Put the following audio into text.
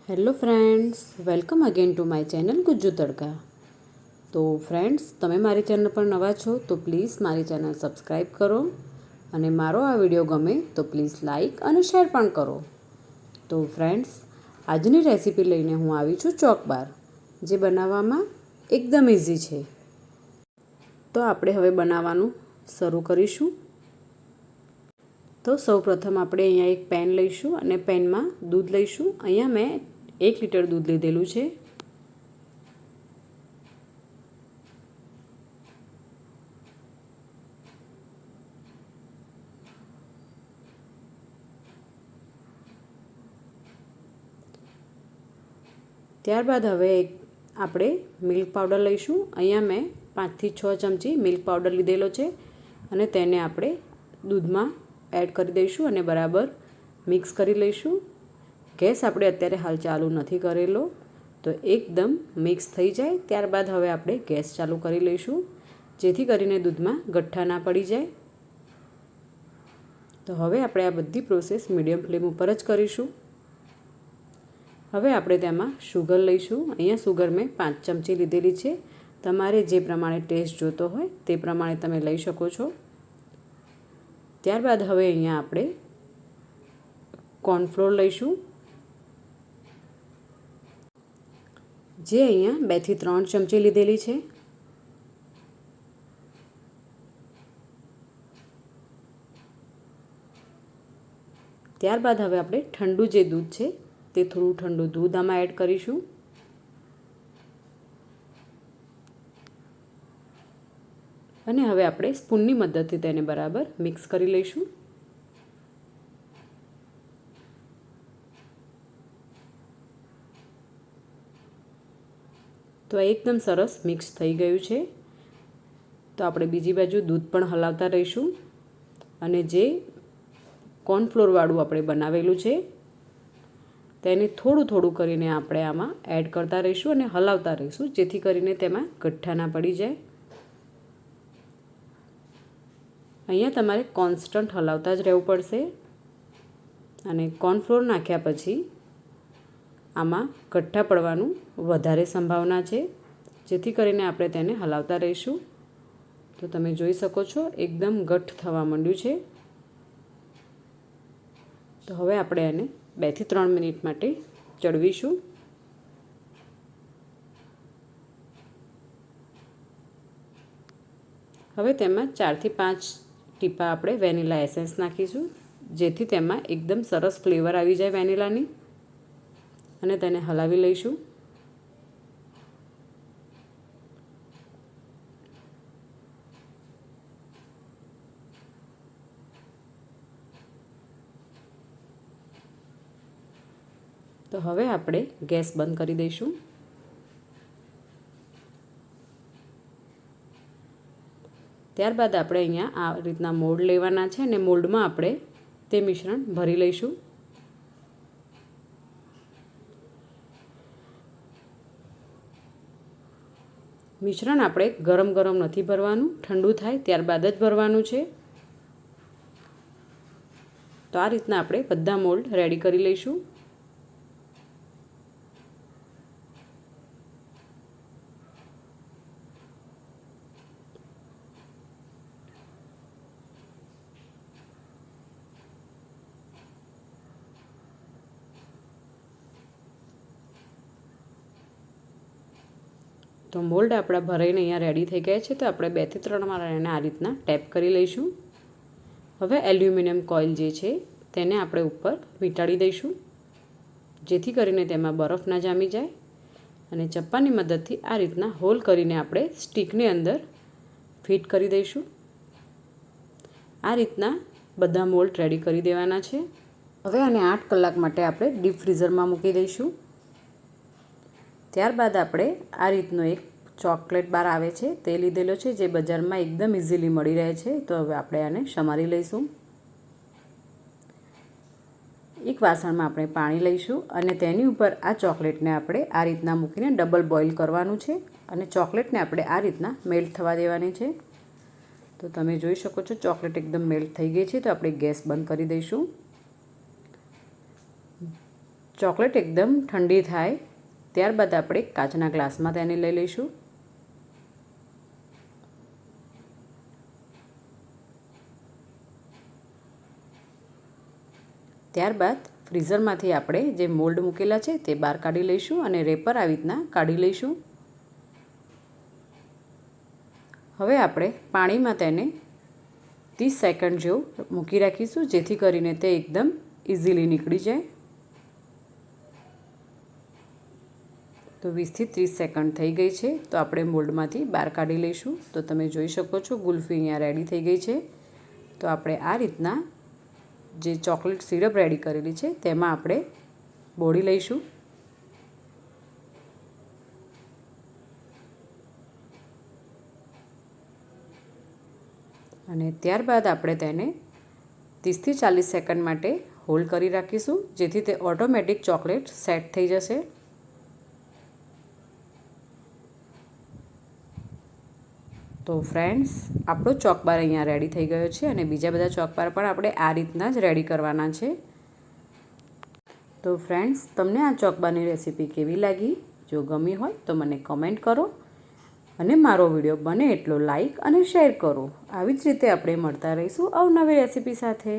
Hello friends, welcome again to my channel Gujju તડકા. તો friends, તમે મારી ચેનલ પર નવા છો તો પ્લીઝ મારી ચેનલ સબસ્ક્રાઈબ કરો અને મારો આ વિડીયો ગમે તો પ્લીઝ લાઈક અને શેર પણ કરો. તો ફ્રેન્ડ્સ, આજની રેસીપી લઈને હું આવી છું ચોકબાર, જે બનાવવામાં એકદમ ઇઝી છે. તો આપણે હવે બનાવવાનું શરૂ કરીશું. તો સૌપ્રથમ આપણે અહીંયા એક પેન લઈશું અને પેનમાં દૂધ લઈશું. અહીંયા મેં 1 લીટર દૂધ લીધેલું છે. ત્યારબાદ હવે આપણે મિલ્ક પાવડર લઈશું. અહીંયા મેં 5 થી 6 ચમચી મિલ્ક પાવડર લીધેલો છે અને તેને આપણે દૂધમાં એડ કરી દઈશું અને બરાબર મિક્સ કરી લઈશું. ગેસ આપણે અત્યારે હાલ ચાલુ નથી કરેલો, તો એકદમ મિક્સ થઈ જાય ત્યારબાદ હવે આપણે ગેસ ચાલુ કરી લઈશું, જેથી કરીને દૂધમાં ગઠ્ઠા ના પડી જાય. તો હવે આપણે આ બધી પ્રોસેસ મીડિયમ ફ્લેમ ઉપર જ કરીશું. હવે આપણે તેમાં શુગર લઈશું. અહીંયા શુગર મેં 5 ચમચી લીધેલી છે. તમારે જે પ્રમાણે ટેસ્ટ જોતો હોય તે પ્રમાણે તમે લઈ શકો છો. ત્યારબાદ હવે અહીંયા આપણે કોર્નફ્લોર લઈશું, જે અહીંયા 2 થી 3 ચમચી લીધેલી છે. ત્યારબાદ હવે આપણે ઠંડુ જે દૂધ છે તે થોડું ઠંડુ દૂધ આમાં એડ કરીશું. અને હવે આપણે સ્પૂનની મદદથી તેને બરાબર મિક્સ કરી લઈશું. તો આ એકદમ સરસ મિક્સ થઈ ગયું છે. તો આપણે બીજી બાજુ દૂધ પણ હલાવતા રહીશું અને જે કોર્નફ્લોરવાળું આપણે બનાવેલું છે તેને થોડું થોડું કરીને આપણે આમાં એડ કરતા રહીશું અને હલાવતા રહીશું, જેથી કરીને તેમાં ગઠ્ઠા ના પડી જાય. અહીંયા તમારે કોન્સ્ટન્ટ હલાવતા જ રહેવું પડશે. અને કોર્નફ્લોર નાખ્યા પછી આમાં ગઠ્ઠા પડવાનું વધારે સંભાવના છે, જેથી કરીને આપણે તેને હલાવતા રહીશું. તો તમે જોઈ શકો છો એકદમ ઘટ્ટ થવા માંડ્યું છે. તો હવે આપણે આને 2 થી 3 મિનિટ માટે ચડવીશું. હવે તેમાં 4 થી 5 ટીપા આપણે વેનીલા એસેન્સ નાખીશું, જેથી તેમાં એકદમ સરસ ફ્લેવર આવી જાય વેનીલાની. અને તેને હલાવી લઈશું. તો હવે આપણે ગેસ બંધ કરી દઈશું. ત્યારબાદ આપણે અહીંયા આ રીતના મોલ્ડ લેવાના છે અને મોલ્ડમાં આપણે તે મિશ્રણ ભરી લઈશું. મિશ્રણ આપણે ગરમ ગરમ નથી ભરવાનું, ઠંડુ થાય ત્યારબાદ જ ભરવાનું છે. તો આ રીતના આપણે બધા મોલ્ડ રેડી કરી લઈશું. તો મોલ્ડ આપણા ભરાઈને અહીંયા રેડી થઈ ગયા છે. તો આપણે 2 થી 3 વાર એને આ રીતના ટેપ કરી લઈશું. હવે એલ્યુમિનિયમ કોઇલ જે છે તેને આપણે ઉપર વીંટાળી દઈશું, જેથી કરીને તેમાં બરફ ના જામી જાય. અને ચપ્પાની મદદથી આ રીતના હોલ કરીને આપણે સ્ટીકની અંદર ફિટ કરી દઈશું. આ રીતના બધા મોલ્ડ રેડી કરી દેવાના છે. હવે આને 8 કલાક માટે આપણે ડીપ ફ્રીઝરમાં મૂકી દઈશું. ત્યારબાદ આપણે આ રીતનો એક ચોકલેટ બાર આવે છે તે લીધેલો છે, જે બજારમાં એકદમ ઇઝીલી મળી રહે છે. તો હવે આપણે આને સમારી લઈશું. એક વાસણમાં આપણે પાણી લઈશું અને તેની ઉપર આ ચોકલેટને આપણે આ રીતના મૂકીને ડબલ બોઇલ કરવાનું છે અને ચોકલેટને આપણે આ રીતના મેલ્ટ થવા દેવાની છે. તો તમે જોઈ શકો છો ચોકલેટ એકદમ મેલ્ટ થઈ ગઈ છે. તો આપણે ગેસ બંધ કરી દઈશું. ચોકલેટ એકદમ ઠંડી થાય ત્યારબાદ આપણે કાચના ગ્લાસમાં તેને લઈ લઈશું. ત્યારબાદ ફ્રીઝરમાંથી આપણે જે મોલ્ડ મૂકેલા છે તે બહાર કાઢી લઈશું અને રેપર આવી રીતના કાઢી લઈશું. હવે આપણે પાણીમાં તેને 30 સેકન્ડ જેવું મૂકી રાખીશું, જેથી કરીને તે એકદમ ઇઝીલી નીકળી જાય. તો 20 થી 30 સેકન્ડ થઈ ગઈ છે, તો આપણે મોલ્ડમાંથી બહાર કાઢી લઈશું. તો તમે જોઈ શકો છો ગુલ્ફી અહીંયા રેડી થઈ ગઈ છે. તો આપણે આ રીતના જે ચોકલેટ સિરપ રેડી કરેલી છે તેમાં આપણે બોળી લઈશું. અને ત્યારબાદ આપણે તેને 30 થી 40 સેકન્ડ માટે હોલ્ડ કરી રાખીશું, જેથી તે ઓટોમેટિક ચોકલેટ સેટ થઈ જશે. તો ફ્રેન્ડ્સ, આપણો ચોકબાર અહીંયા રેડી થઈ ગયો છે અને બીજા બધા ચોકબાર પણ આપણે આ રીતના જ રેડી કરવાના છે. તો ફ્રેન્ડ્સ, તમને આ ચોકબારની રેસીપી કેવી લાગી? જો ગમી હોય તો મને કમેન્ટ કરો અને મારો વિડીયો બને એટલો લાઈક અને શેર કરો. આવી જ રીતે આપણે મળતા રહીશું અવનવી રેસીપી સાથે.